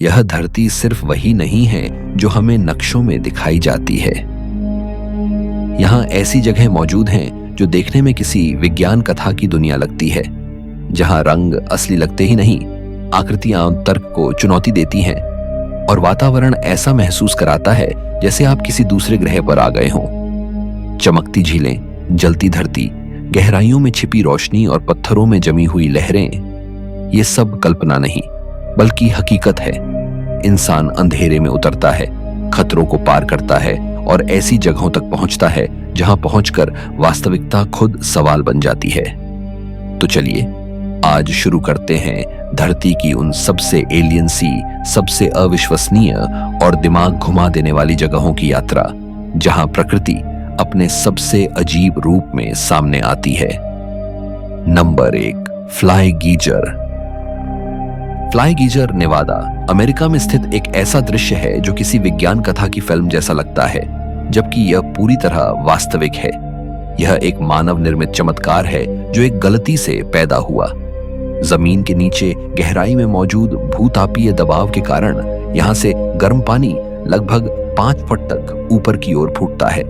यह धरती सिर्फ वही नहीं है जो हमें नक्शों में दिखाई जाती है। यहाँ ऐसी जगह मौजूद हैं जो देखने में किसी विज्ञान कथा की दुनिया लगती है, जहाँ रंग असली लगते ही नहीं, आकृतियां तर्क को चुनौती देती हैं और वातावरण ऐसा महसूस कराता है जैसे आप किसी दूसरे ग्रह पर आ गए हों। चमकती झीलें, जलती धरती, गहराइयों में छिपी रोशनी और पत्थरों में जमी हुई लहरें, ये सब कल्पना नहीं बल्कि हकीकत है। इंसान अंधेरे में उतरता है, खतरों को पार करता है और ऐसी जगहों तक पहुंचता है जहां पहुंचकर वास्तविकता खुद सवाल बन जाती है। तो चलिए आज शुरू करते हैं धरती की उन सबसे एलियन सी, सबसे अविश्वसनीय और दिमाग घुमा देने वाली जगहों की यात्रा, जहां प्रकृति अपने सबसे अजीब रूप में सामने आती है। Number 1, Fly Geyser. Fly Geyser Nevada, America में स्थित एक ऐसा दृश्य है जो किसी विज्ञान कथा की फिल्म जैसा लगता है, जबकि यह पूरी तरह वास्तविक है। यह एक मानव निर्मित चमत्कार है जो एक गलती से पैदा हुआ। जमीन के नीचे गहराई में मौजूद भूतापीय दबाव के कारण यहां से गर्म पानी लगभग 5 फुट तक ऊपर की ओर फूटता है।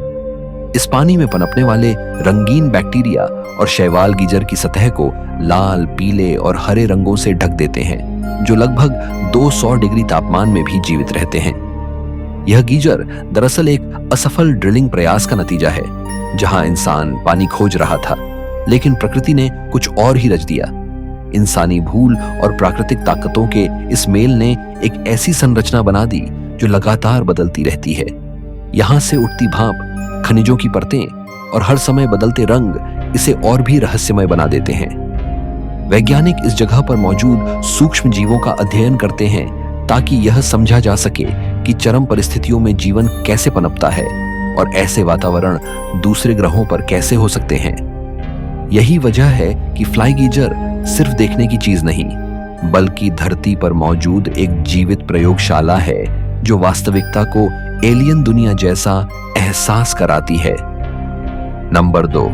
इस पानी में पनपने वाले रंगीन बैक्टीरिया और शैवाल गीजर की सतह को लाल, पीले और हरे रंगों से ढक देते हैं, जो लगभग 200 डिग्री तापमान में भी जीवित रहते हैं। यह गीजर दरअसल एक असफल ड्रिलिंग प्रयास का नतीजा है, जहां इंसान पानी खोज रहा था, लेकिन प्रकृति ने कुछ और ही रच दिया। इंसानी भूल और प्राकृतिक ताकतों के इस मेल ने एक ऐसी संरचना बना दी जो लगातार बदलती रहती है। यहां से उठती भाप, खनिजों की परतें और हर समय बदलते रंग इसे और भी रहस्यमय बना देते हैं। वैज्ञानिक इस जगह पर मौजूद सूक्ष्म जीवों का अध्ययन करते हैं ताकि यह समझा जा सके कि चरम परिस्थितियों में जीवन कैसे पनपता है और ऐसे वातावरण दूसरे ग्रहों पर कैसे हो सकते हैं। यही वजह है कि फ्लाई गीजर सिर्फ देखने की चीज नहीं, बल्कि धरती पर मौजूद एक जीवित प्रयोगशाला है जो वास्तविकता को एलियन दुनिया जैसा एहसास कराती है। Number 2,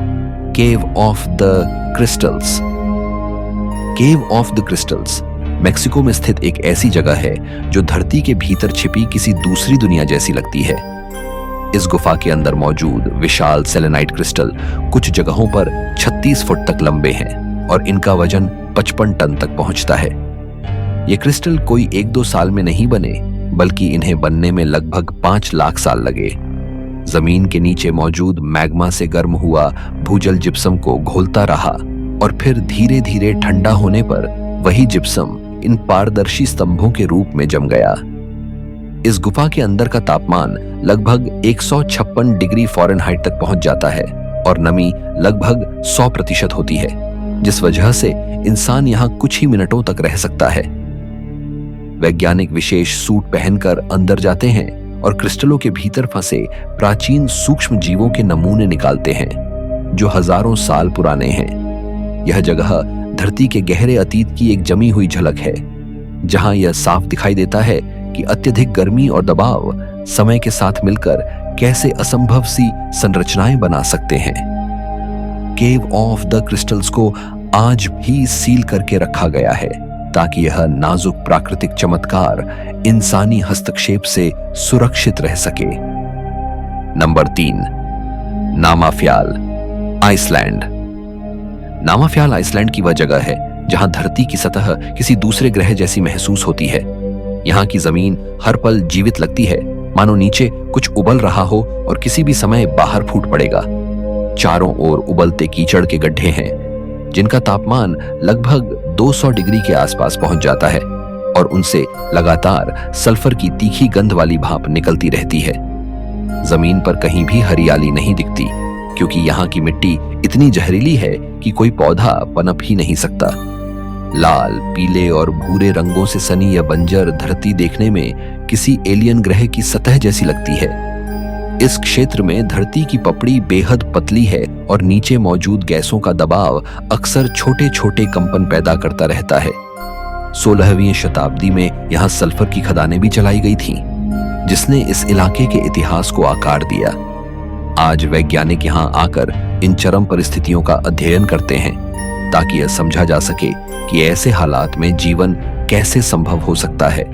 cave of the crystals. Cave of the crystals Mexico में स्थित एक ऐसी जगह है जो धरती के भीतर छिपी किसी दूसरी दुनिया जैसी लगती है। इस गुफा के अंदर मौजूद विशाल सेलेनाइट क्रिस्टल कुछ जगहों पर 36 फुट तक लंबे हैं और इनका वजन 55 टन तक पहुंचता है। ये क्रिस्टल कोई 1-2 साल में नहीं बने, बल्कि इन्हें बनने में लगभग 5 लाख साल लगे। जमीन के नीचे मौजूद मैग्मा से गर्म हुआ भूजल जिप्सम को घोलता रहा और फिर धीरे धीरे ठंडा होने पर वही जिप्सम इन पारदर्शी स्तंभों के रूप में जम गया। इस गुफा के अंदर का तापमान लगभग 156 डिग्री फ़ारेनहाइट तक पहुंच जाता है और नमी लगभग 100% होती है, जिस वजह से इंसान यहां कुछ ही मिनटों तक रह सकता है। वैज्ञानिक विशेष सूट पहनकर अंदर जाते हैं और क्रिस्टलों के भीतर फंसे प्राचीन सूक्ष्म जीवों के नमूने निकालते हैं जो हजारों साल पुराने हैं। यह जगह धरती के गहरे अतीत की एक जमी हुई झलक है, जहां यह साफ दिखाई देता है कि अत्यधिक गर्मी और दबाव समय के साथ मिलकर कैसे असंभव सी संरचनाएं बना सकते हैं। केव ऑफ द क्रिस्टल्स को आज भी सील करके रखा गया है ताकि यह नाजुक प्राकृतिक चमत्कार इंसानी हस्तक्षेप से सुरक्षित रह सके। Number 3, Namafjall, Iceland. Namafjall Iceland की वह जगह है जहां धरती की सतह किसी दूसरे ग्रह जैसी महसूस होती है। यहाँ की जमीन हर पल जीवित लगती है, मानो नीचे कुछ उबल रहा हो और किसी भी समय बाहर फूट पड़ेगा। चारों ओर उबलते कीचड़ के गड्ढे हैं जिनका तापमान लगभग 200 डिग्री के आसपास पहुंच जाता है और उनसे लगातार सल्फर की तीखी गंध वाली भाप निकलती रहती है। जमीन पर कहीं भी हरियाली नहीं दिखती क्योंकि यहाँ की मिट्टी इतनी जहरीली है कि कोई पौधा पनप ही नहीं सकता। लाल, पीले और भूरे रंगों से सनी यह बंजर धरती देखने में किसी एलियन ग्रह की सतह जैसी लगती है। इस क्षेत्र में धरती की पपड़ी बेहद पतली है और नीचे मौजूद गैसों का दबाव अक्सर छोटे छोटे कंपन पैदा करता रहता है। 16वीं शताब्दी में यहाँ सल्फर की खदानें भी चलाई गई थीं, जिसने इस इलाके के इतिहास को आकार दिया। आज वैज्ञानिक यहाँ आकर इन चरम परिस्थितियों का अध्ययन करते हैं ताकि यह समझा जा सके कि ऐसे हालात में जीवन कैसे संभव हो सकता है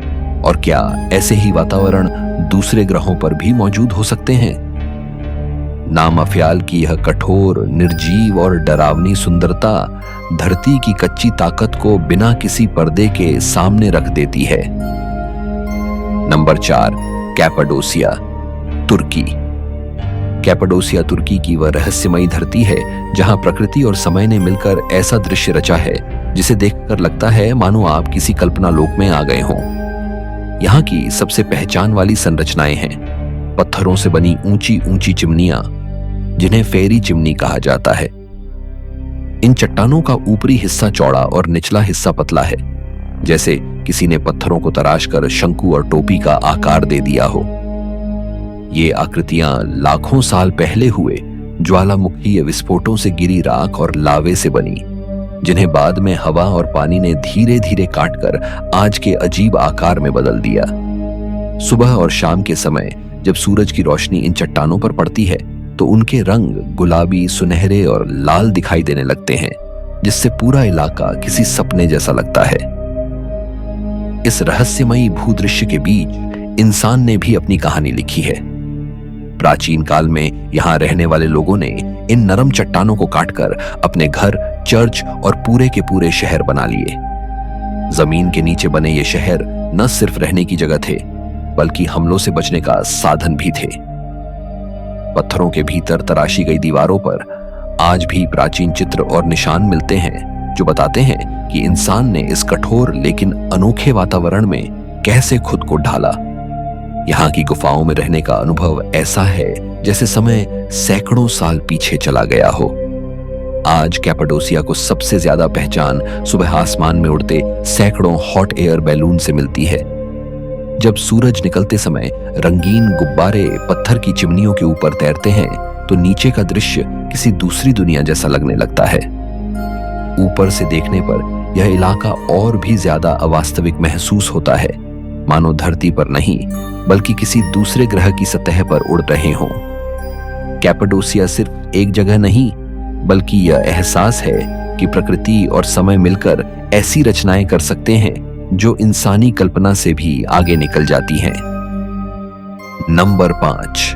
और क्या ऐसे ही वातावरण दूसरे ग्रहों पर भी मौजूद हो सकते हैं? नामअफ्याल की यह कठोर, निर्जीव और डरावनी सुंदरता धरती की कच्ची ताकत को बिना किसी पर्दे के सामने रख देती है। नंबर 4, कैपाडोसिया, तुर्की। कैपाडोसिया तुर्की की वह रहस्यमयी धरती है जहां प्रकृति और समय ने मिलकर ऐसा दृश्य रचा है जिसे देखकर लगता है मानो आप किसी कल्पना लोक में आ गए हों। यहाँ की सबसे पहचान वाली संरचनाएं हैं पत्थरों से बनी ऊंची ऊंची चिमनियां, जिन्हें फेरी चिमनी कहा जाता है। इन चट्टानों का ऊपरी हिस्सा चौड़ा और निचला हिस्सा पतला है, जैसे किसी ने पत्थरों को तराशकर शंकु और टोपी का आकार दे दिया हो। ये आकृतियां लाखों साल पहले हुए ज्वालामुखीय विस्फोटों से गिरी राख और लावे से बनी, जिन्हें बाद में हवा और पानी ने धीरे धीरे काटकर आज के अजीब आकार में बदल दिया। सुबह और शाम के समय जब सूरज की रोशनी इन चट्टानों पर पड़ती है तो उनके रंग गुलाबी, सुनहरे और लाल दिखाई देने लगते हैं, जिससे पूरा इलाका किसी सपने जैसा लगता है। इस रहस्यमयी भूदृश्य के बीच इंसान ने भी अपनी कहानी लिखी है। प्राचीन काल में यहां रहने वाले लोगों ने इन नरम चट्टानों को काटकर अपने घर, चर्च और पूरे के पूरे शहर बना लिए। जमीन के नीचे बने ये शहर न सिर्फ रहने की जगह थे, बल्कि हमलों से बचने का साधन भी थे। पत्थरों के भीतर तराशी गई दीवारों पर आज भी प्राचीन चित्र और निशान मिलते हैं जो बताते हैं कि इंसान ने इस कठोर लेकिन अनोखे वातावरण में कैसे खुद को ढाला। यहाँ की गुफाओं में रहने का अनुभव ऐसा है जैसे समय सैकड़ों साल पीछे चला गया हो। आज कैपाडोसिया को सबसे ज्यादा पहचान सुबह आसमान में उड़ते सैकड़ों हॉट एयर बैलून से मिलती है। जब सूरज निकलते समय रंगीन गुब्बारे पत्थर की चिमनियों के ऊपर तैरते हैं तो नीचे का दृश्य किसी दूसरी दुनिया जैसा लगने लगता है। ऊपर से देखने पर यह इलाका और भी ज्यादा अवास्तविक महसूस होता है, मानो धरती पर नहीं बल्कि किसी दूसरे ग्रह की सतह पर उड़ रहे हों। कैपाडोसिया सिर्फ एक जगह नहीं, बल्कि यह एहसास है कि प्रकृति और समय मिलकर ऐसी रचनाएं कर सकते हैं जो इंसानी कल्पना से भी आगे निकल जाती हैं। Number 5,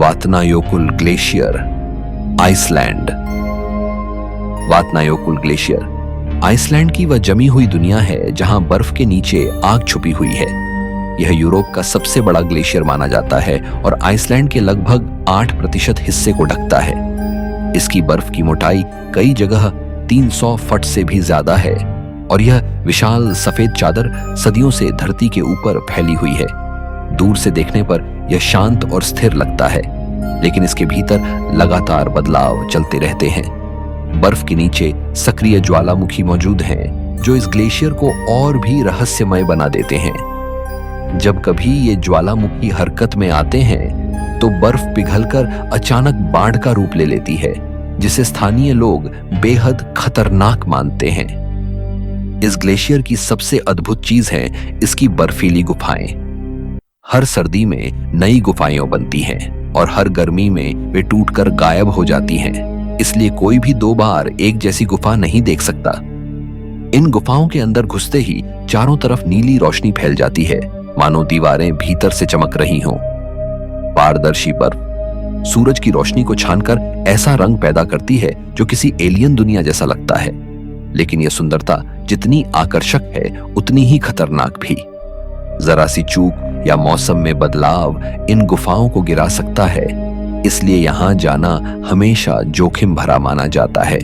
Vatnajokull glacier, Iceland. Vatnajokull glacier Iceland की वह जमी हुई दुनिया है जहां बर्फ के नीचे आग छुपी हुई है। यह यूरोप का सबसे बड़ा ग्लेशियर माना जाता है और आइसलैंड के लगभग 8% हिस्से को ढकता है। इसकी बर्फ की मोटाई कई जगह 300 फुट से भी ज्यादा है और यह विशाल सफेद चादर सदियों से धरती के ऊपर फैली हुई है। दूर से देखने पर यह शांत और स्थिर लगता है, लेकिन इसके भीतर लगातार बदलाव चलते रहते हैं। बर्फ के नीचे सक्रिय ज्वालामुखी मौजूद हैं, जो इस ग्लेशियर को और भी रहस्यमय बना देते हैं। जब कभी ये ज्वालामुखी हरकत में आते हैं तो बर्फ पिघलकर अचानक बाढ़ का रूप ले लेती है, जिसे स्थानीय लोग बेहद खतरनाक मानते हैं। इस ग्लेशियर की सबसे अद्भुत चीज है इसकी बर्फीली गुफाएं। हर सर्दी में नई गुफाएं बनती हैं और हर गर्मी में वे टूटकर गायब हो जाती हैं, इसलिए कोई भी 2 बार एक जैसी गुफा नहीं देख सकता। इन गुफाओं के अंदर घुसते ही चारों तरफ नीली रोशनी फैल जाती है, मानो दीवारें भीतर से चमक रही हों। पारदर्शी बर्फ सूरज की रोशनी को छानकर ऐसा रंग पैदा करती है जो किसी एलियन दुनिया जैसा लगता है, लेकिन यह सुंदरता जितनी आकर्षक है उतनी ही खतरनाक भी। जरा सी चूक या मौसम में बदलाव इन गुफाओं को गिरा सकता है, इसलिए यहां जाना हमेशा जोखिम भरा माना जाता है।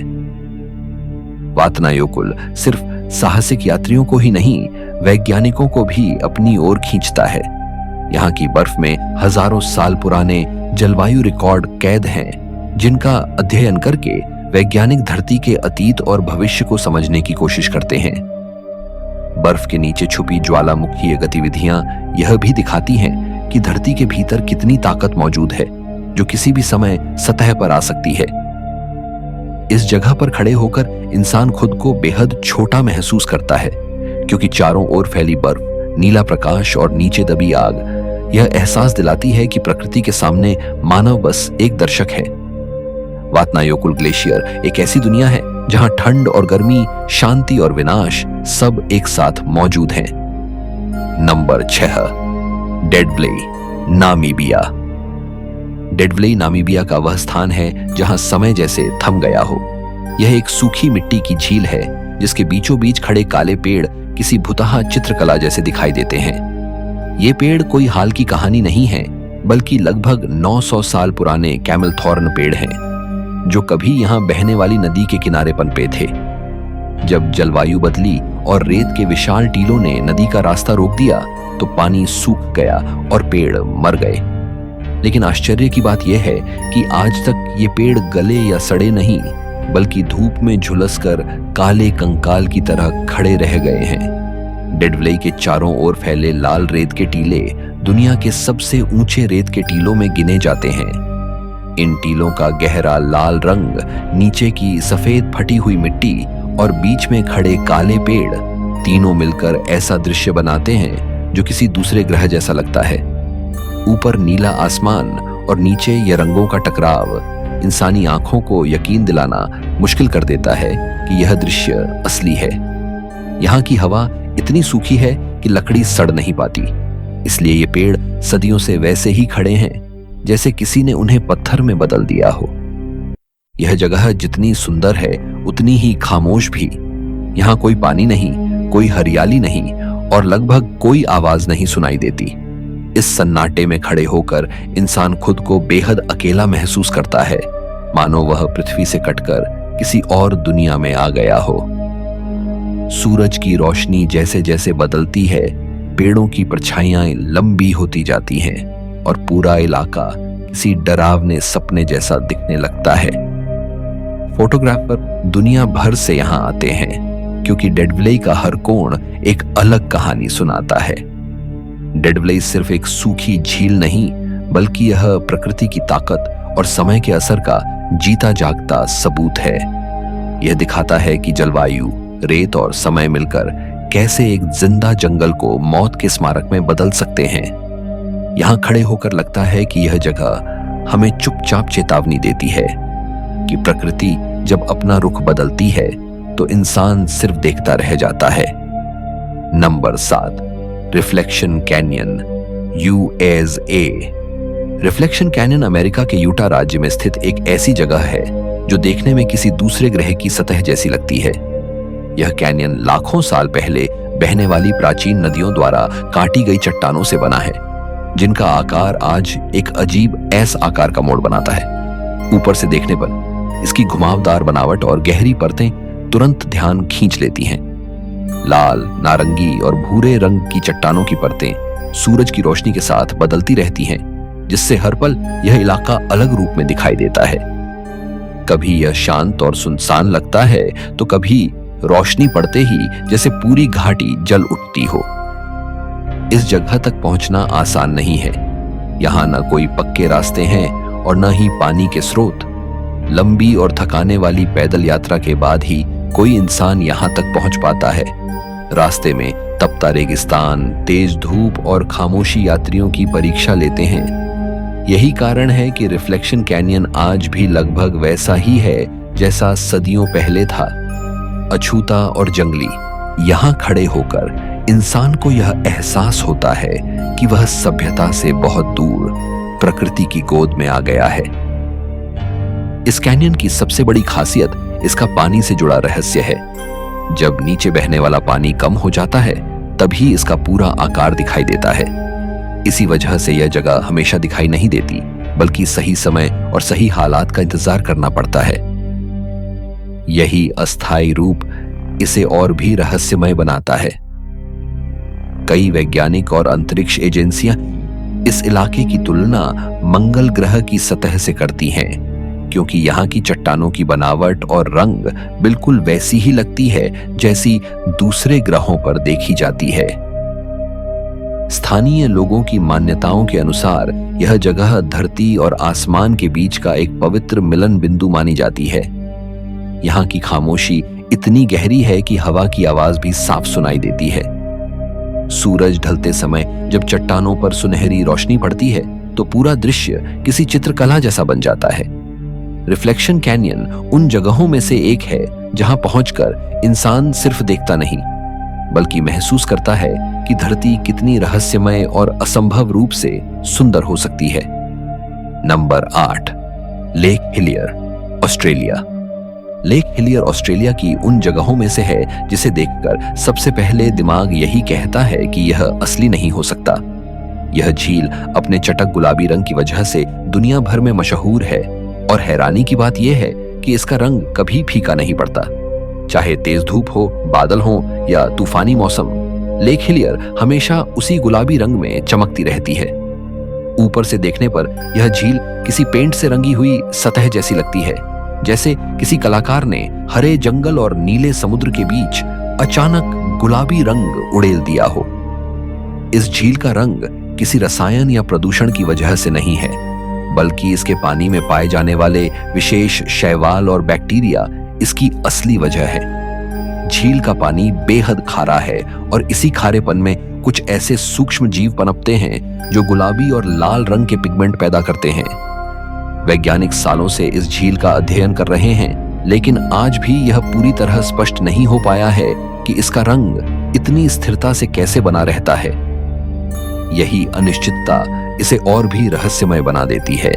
वातनायोकुल सिर्फ साहसिक यात्रियों को ही नहीं, वैज्ञानिकों को भी अपनी ओर खींचता है। यहाँ की बर्फ में हजारों साल पुराने जलवायु रिकॉर्ड कैद हैं, जिनका अध्ययन करके वैज्ञानिक धरती के अतीत और भविष्य को समझने की कोशिश करते हैं। बर्फ के नीचे छुपी ज्वालामुखीय गतिविधियां यह भी दिखाती हैं कि धरती के भीतर कितनी ताकत मौजूद है जो किसी भी समय सतह पर आ सकती है। इस जगह पर खड़े होकर इंसान खुद को बेहद छोटा महसूस करता है, क्योंकि चारों ओर फैली बर्फ, नीला प्रकाश और नीचे दबी आग यह एहसास दिलाती है कि प्रकृति के सामने मानव बस एक दर्शक है। वातनायोकुल ग्लेशियर एक ऐसी दुनिया है जहां ठंड और गर्मी, शांति और विनाश सब एक साथ मौजूद हैं। Number 6, Dead Vlei, Namibia. Dead Vlei Namibia का वह स्थान है जहां समय जैसे थम गया हो। यह एक सूखी मिट्टी की झील है जिसके बीचों बीच खड़े काले पेड़ किसी भुतहा चित्रकला जैसे दिखाई देते हैं। ये पेड़ कोई हाल की कहानी नहीं है, बल्कि लगभग 900 साल पुराने कैमल थॉर्न पेड़ हैं, जो कभी यहां बहने वाली नदी के किनारे पनपे थे। जब जलवायु बदली और रेत के विशाल टीलों ने नदी का रास्ता रोक दिया, तो पानी सूख गया और पेड़ मर गए। लेकिन आश्चर्य की बात यह है कि आज तक ये पेड़ गले या सड़े नहीं, बल्कि धूप में झुलसकर काले कंकाल की तरह खड़े रह गए हैं। डेड व्लेई के चारों ओर फैले लाल रेत के टीले दुनिया के सबसे ऊंचे रेत के टीलों में गिने जाते हैं। इन टीलों का गहरा लाल रंग, नीचे की सफेद फटी हुई मिट्टी और बीच में खड़े काले पेड़, तीनों मिलकर ऐसा दृश्य बनाते हैं जो किसी दूसरे ग्रह जैसा लगता है। ऊपर नीला आसमान और नीचे ये रंगों का टकराव इंसानी आंखों को यकीन दिलाना मुश्किल कर देता है कि यह दृश्य असली है। यहाँ की हवा इतनी सूखी है कि लकड़ी सड़ नहीं पाती, इसलिए ये पेड़ सदियों से वैसे ही खड़े हैं जैसे किसी ने उन्हें पत्थर में बदल दिया हो। यह जगह जितनी सुंदर है उतनी ही खामोश भी। यहाँ कोई पानी नहीं, कोई हरियाली नहीं और लगभग कोई आवाज नहीं सुनाई देती। इस सन्नाटे में खड़े होकर इंसान खुद को बेहद अकेला महसूस करता है, मानो वह पृथ्वी से कटकर किसी और दुनिया में आ गया हो। सूरज की रोशनी जैसे जैसे बदलती है, पेड़ों की परछाइयां लंबी होती जाती हैं और पूरा इलाका किसी डरावने सपने जैसा दिखने लगता है। फोटोग्राफर दुनिया भर से यहाँ आते हैं क्योंकि डेड व्लेई का हर कोण एक अलग कहानी सुनाता है। डेड व्लेई सिर्फ एक सूखी झील नहीं, बल्कि यह प्रकृति की ताकत और समय के असर का जीता जागता सबूत है। यह दिखाता है कि जलवायु, रेत और समय मिलकर कैसे एक जिंदा जंगल को मौत के स्मारक में बदल सकते हैं। यहाँ खड़े होकर लगता है कि यह जगह हमें चुपचाप चेतावनी देती है कि प्रकृति जब अपना रुख बदलती है तो इंसान सिर्फ देखता रह जाता है। Number 7, reflection canyon, USA। Reflection canyon America के यूटा राज्य में स्थित एक ऐसी जगह है जो देखने में किसी दूसरे ग्रह की सतह जैसी लगती है। यह कैनियन लाखों साल पहले बहने वाली प्राचीन नदियों द्वारा काटी गई चट्टानों से बना है, जिनका आकार आज एक अजीब एस आकार का मोड़ बनाता है। ऊपर से देखने पर इसकी घुमावदार बनावट और गहरी परतें तुरंत ध्यान खींच लेती हैं। लाल, नारंगी और भूरे रंग की चट्टानों की परतें सूरज की रोशनी के साथ बदलती रहती हैं, जिससे हर पल यह इलाका अलग रूप में दिखाई देता है। कभी यह शांत और सुनसान लगता है, तो कभी रोशनी पड़ते ही जैसे पूरी घाटी जल उठती हो। इस जगह तक पहुंचना आसान नहीं है। यहाँ न कोई पक्के रास्ते हैं और न ही पानी के स्रोत। लंबी और थकाने वाली पैदल यात्रा के बाद ही कोई इंसान यहाँ तक पहुंच पाता है। रास्ते में तपता रेगिस्तान, तेज धूप और खामोशी यात्रियों की परीक्षा लेते हैं। यही कारण है कि रिफ्लेक्शन कैनियन आज भी लगभग वैसा ही है जैसा सदियों पहले था, अछूता और जंगली। यहाँ खड़े होकर इंसान को यह एहसास होता है कि वह सभ्यता से बहुत दूर प्रकृति की गोद में आ गया है। इस कैनियन की सबसे बड़ी खासियत इसका पानी से जुड़ा रहस्य है। जब नीचे बहने वाला पानी कम हो जाता है, तभी इसका पूरा आकार दिखाई देता है। इसी वजह से यह जगह हमेशा दिखाई नहीं देती, बल्कि सही समय और सही हालात का इंतजार करना पड़ता है। यही अस्थायी रूप इसे और भी रहस्यमय बनाता है। कई वैज्ञानिक और अंतरिक्ष एजेंसियां इस इलाके की तुलना मंगल ग्रह की सतह से करती हैं, क्योंकि यहाँ की चट्टानों की बनावट और रंग बिल्कुल वैसी ही लगती है जैसी दूसरे ग्रहों पर देखी जाती है। स्थानीय लोगों की मान्यताओं के अनुसार यह जगह धरती और आसमान के बीच का एक पवित्र मिलन बिंदु मानी जाती है। यहाँ की खामोशी इतनी गहरी है कि हवा की आवाज भी साफ सुनाई देती है। सूरज ढलते समय जब चट्टानों पर सुनहरी रोशनी पड़ती है, तो पूरा दृश्य किसी चित्रकला जैसा बन जाता है। रिफ्लेक्शन कैनियन उन जगहों में से एक है जहां पहुंचकर इंसान सिर्फ देखता नहीं, बल्कि महसूस करता है कि धरती कितनी रहस्यमय और असंभव रूप से सुंदर हो सकती है। Number 8, lake Hillier, Australia. Lake Hillier Australia की उन जगहों में से है जिसे देखकर सबसे पहले दिमाग यही कहता है कि यह असली नहीं हो सकता। यह झील अपने चटक गुलाबी रंग की वजह से दुनिया भर में मशहूर है और हैरानी की बात यह है कि इसका रंग कभी फीका नहीं पड़ता। चाहे तेज धूप हो, बादल हो या तूफानी मौसम, लेक हिलियर हमेशा उसी गुलाबी रंग में चमकती रहती है। ऊपर से देखने पर यह झील किसी पेंट से रंगी हुई सतह जैसी लगती है, जैसे किसी कलाकार ने हरे जंगल और नीले समुद्र के बीच अचानक गुलाबी रंग उड़ेल दिया हो। इस झील का रंग किसी रसायन या प्रदूषण की वजह से नहीं है, बल्कि इसके पानी में पाए जाने वाले विशेष शैवाल और बैक्टीरिया इसकी असली वजह है। झील का पानी बेहद खारा है और इसी खारेपन में कुछ ऐसे सूक्ष्म जीव पनपते हैं जो गुलाबी और लाल रंग के पिगमेंट पैदा करते हैं। वैज्ञानिक सालों से इस झील का अध्ययन कर रहे हैं, लेकिन आज भी यह पूरी तरह स्पष्ट नहीं हो पाया है कि इसका रंग इतनी स्थिरता से कैसे बना रहता है। यही अनिश्चितता इसे और भी रहस्यमय बना देती है।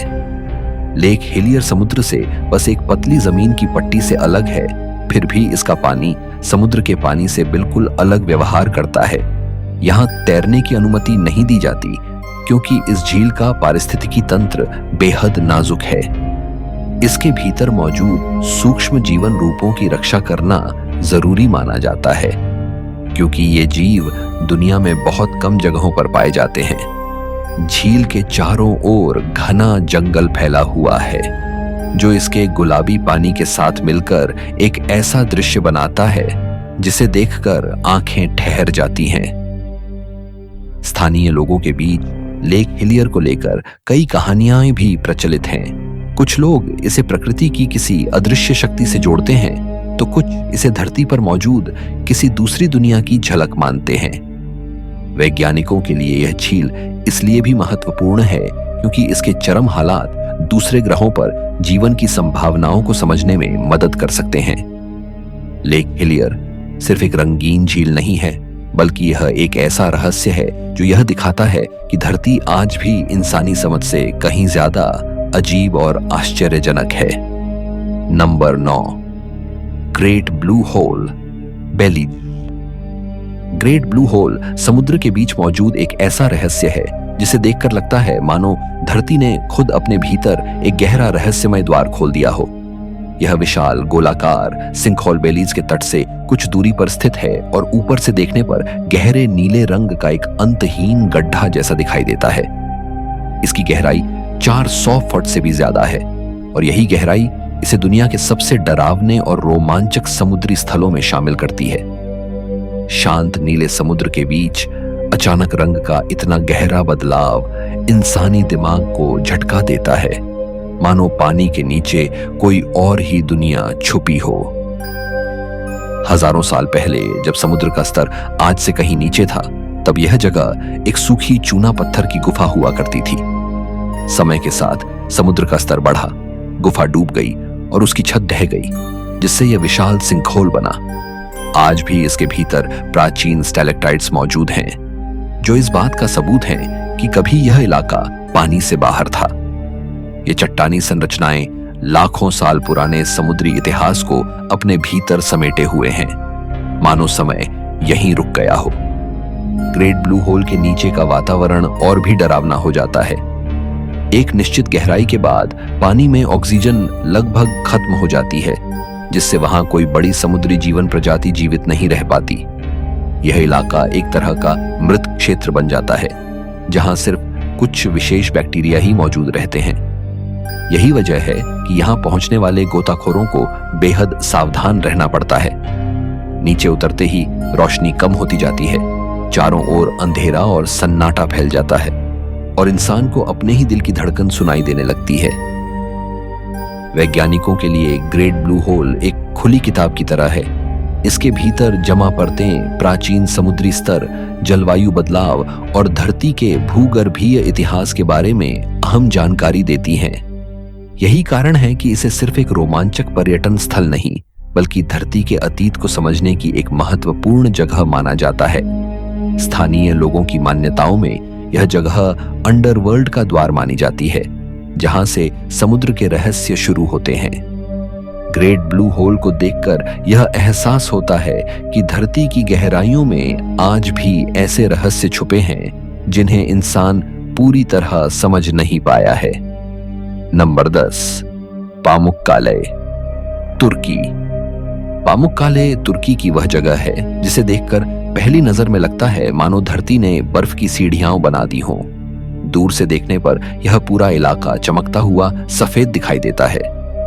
लेक हिलियर समुद्र से बस एक पतली जमीन की पट्टी से अलग है, फिर भी इसका पानी समुद्र के पानी से बिल्कुल अलग व्यवहार करता है। यहाँ तैरने की अनुमति नहीं दी जाती क्योंकि इस झील का पारिस्थितिकी तंत्र बेहद नाजुक है। इसके भीतर मौजूद सूक्ष्म जीवन रूपों की रक्षा करना जरूरी माना जाता है, क्योंकि ये जीव दुनिया में बहुत कम जगहों पर पाए जाते हैं। झील के चारों ओर घना जंगल फैला हुआ है, जो इसके गुलाबी पानी के साथ मिलकर एक ऐसा दृश्य बनाता है जिसे देखकर आंखें ठहर जाती हैं। स्थानीय लोगों के बीच लेक हिलियर को लेकर कई कहानियां भी प्रचलित हैं। कुछ लोग इसे प्रकृति की किसी अदृश्य शक्ति से जोड़ते हैं, तो कुछ इसे धरती पर मौजूद किसी दूसरी दुनिया की झलक मानते हैं। वैज्ञानिकों के लिए यह झील इसलिए भी महत्वपूर्ण है क्योंकि इसके चरम हालात दूसरे ग्रहों पर जीवन की संभावनाओं को समझने में मदद कर सकते हैं। लेक हिलियर सिर्फ एक रंगीन झील नहीं है, बल्कि यह एक ऐसा रहस्य है जो यह दिखाता है कि धरती आज भी इंसानी समझ से कहीं ज्यादा अजीब और आश्चर्यजनक है। Number 9, Great Blue Hole, Belize. Great Blue Hole समुद्र के बीच मौजूद एक ऐसा रहस्य है जिसे देखकर लगता है मानो धरती ने खुद अपने भीतर एक गहरा रहस्यमय द्वार खोल दिया हो। यह विशाल गोलाकार सिंकहोल बेलीज के तट से कुछ दूरी पर स्थित है और ऊपर से देखने पर गहरे नीले रंग का एक अंतहीन गड्ढा जैसा दिखाई देता है। इसकी गहराई 400 फुट से भी ज्यादा है और यही गहराई इसे दुनिया के सबसे डरावने और रोमांचक समुद्री स्थलों में शामिल करती है। शांत नीले समुद्र के बीच अचानक रंग का इतना गहरा बदलाव इंसानी दिमाग को झटका देता है, मानो पानी के नीचे कोई और ही दुनिया छुपी हो। हजारों साल पहले जब समुद्र का स्तर आज से कहीं नीचे था, तब यह जगह एक सूखी चूना पत्थर की गुफा हुआ करती थी। समय के साथ समुद्र का स्तर बढ़ा, गुफा डूब गई और उसकी छत ढह गई, जिससे यह विशाल सिंकहोल बना। आज भी इसके भीतर प्राचीन स्टैलेक्टाइट्स मौजूद हैं, जो इस बात का सबूत है कि कभी यह इलाका पानी से बाहर था। ये चट्टानी संरचनाएं लाखों साल पुराने समुद्री इतिहास को अपने भीतर समेटे हुए हैं, मानो समय यहीं रुक गया हो। ग्रेट ब्लू होल के नीचे का वातावरण और भी डरावना हो जाता है। एक निश्चित गहराई के बाद पानी में ऑक्सीजन लगभग खत्म हो जाती है, जिससे वहां कोई बड़ी समुद्री जीवन प्रजाति जीवित नहीं रह पाती। यह इलाका एक तरह का मृत क्षेत्र बन जाता है, जहां सिर्फ कुछ विशेष बैक्टीरिया ही मौजूद रहते हैं। यही वजह है कि यहां पहुंचने वाले गोताखोरों को बेहद सावधान रहना पड़ता है। नीचे उतरते ही रोशनी कम होती जाती है, चारों ओर अंधेरा और सन्नाटा फैल जाता है और इंसान को अपने ही दिल की धड़कन सुनाई देने लगती है। वैज्ञानिकों के लिए ग्रेट ब्लू होल एक खुली किताब की तरह है। इसके भीतर जमा परतें प्राचीन समुद्री स्तर, जलवायु बदलाव और धरती के भूगर्भीय इतिहास के बारे में अहम जानकारी देती हैं। यही कारण है कि इसे सिर्फ एक रोमांचक पर्यटन स्थल नहीं, बल्कि धरती के अतीत को समझने की एक महत्वपूर्ण जगह माना जाता है। स्थानीय लोगों की मान्यताओं में यह जगह अंडरवर्ल्ड का द्वार मानी जाती है, जहां से समुद्र के रहस्य शुरू होते हैं। ग्रेट ब्लू होल को देखकर यह एहसास होता है कि धरती की गहराइयों में आज भी ऐसे रहस्य छुपे हैं जिन्हें इंसान पूरी तरह समझ नहीं पाया है। नंबर 10, पामुक्काले, तुर्की। पामुक्काले तुर्की की वह जगह है जिसे देखकर पहली नजर में लगता है मानो धरती ने बर्फ की सीढ़ियां बना दी हों। दूर से देखने पर यह पूरा इलाका चमकता हुआ सफेद दिखाई देता है,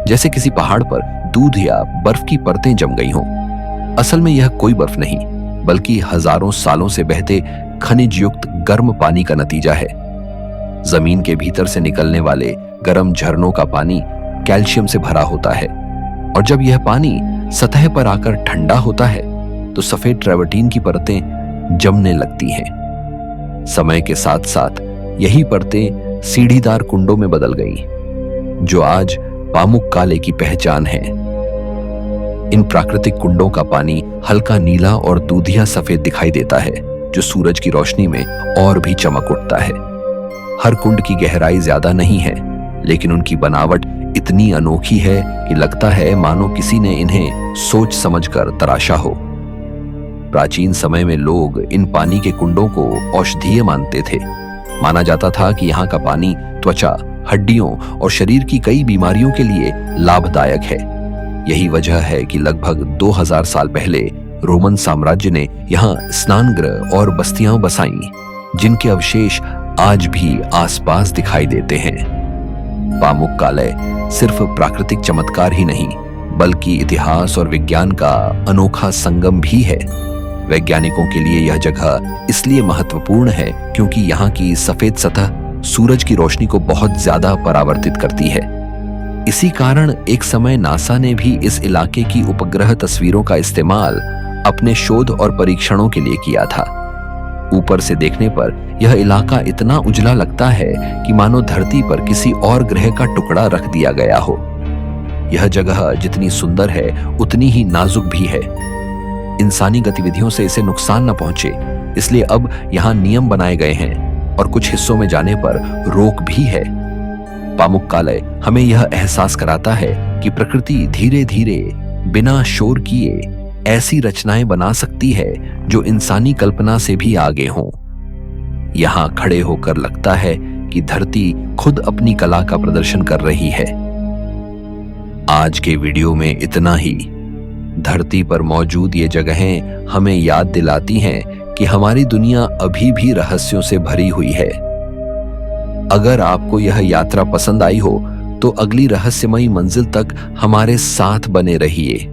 जैसे किसी पहाड़ पर दूध या बर्फ की परतें जम गई हों। असल में यह कोई बर्फ नहीं, बल्कि हजारों सालों से बहते खनिज युक्त गर्म पानी का नतीजा है। जमीन के भीतर से निकलने वाले गर्म झरनों का पानी कैल्शियम से भरा होता है, और जब यह पानी सतह पर आकर ठंडा होता है तो सफेद ट्रेवर्टीन की परतें जमने लगती हैं। समय के साथ साथ यही परतें सीढ़ीदार कुंडों में बदल गईं, जो आज पामुक्काले की पहचान है। इन प्राकृतिक कुंडों का पानी हल्का नीला और दूधिया सफेद दिखाई देता है, जो सूरज की रोशनी में और भी चमक उठता है। हर कुंड की गहराई ज्यादा नहीं है, लेकिन उनकी बनावट इतनी अनोखी है कि लगता है मानो किसी ने इन्हें सोच समझकर तराशा हो। प्राचीन समय में लोग इन पानी के कुंडों को औषधीय मानते थे। माना जाता था कि यहाँ का पानी त्वचा, हड्डियों और शरीर की कई बीमारियों के लिए लाभदायक है। यही वजह है कि लगभग 2000 साल पहले रोमन साम्राज्य ने यहाँ स्नानगृह और बस्तियां बसाईं, जिनके अवशेष आज भी आसपास दिखाई देते हैं। पामुक्काले सिर्फ प्राकृतिक चमत्कार ही नहीं, बल्कि इतिहास और विज्ञान का अनोखा संगम भी है। वैज्ञानिकों के लिए यह जगह इसलिए महत्वपूर्ण है क्योंकि यहाँ की सफेद सतह सूरज की रोशनी को बहुत ज्यादा परावर्तित करती है। इसी कारण एक समय नासा ने भी इस इलाके की उपग्रह तस्वीरों का इस्तेमाल अपने शोध और परीक्षणों के लिए किया था। ऊपर से देखने पर यह इलाका इतना उजला लगता है कि मानो धरती पर किसी और ग्रह का टुकड़ा रख दिया गया हो। यह जगह जितनी सुंदर है उतनी ही नाजुक भी है। इंसानी गतिविधियों से इसे नुकसान न पहुंचे, इसलिए अब यहाँ नियम बनाए गए हैं और कुछ हिस्सों में जाने पर रोक भी है। पामुक्काले हमें यह एहसास कराता है कि प्रकृति धीरे धीरे बिना शोर किए ऐसी रचनाएं बना सकती है जो इंसानी कल्पना से भी आगे हों। यहां खड़े होकर लगता है कि धरती खुद अपनी कला का प्रदर्शन कर रही है। आज के वीडियो में इतना ही। धरती पर मौजूद ये जगहें हमें याद दिलाती हैं कि हमारी दुनिया अभी भी रहस्यों से भरी हुई है। अगर आपको यह यात्रा पसंद आई हो तो अगली रहस्यमयी मंजिल तक हमारे साथ बने रहिए।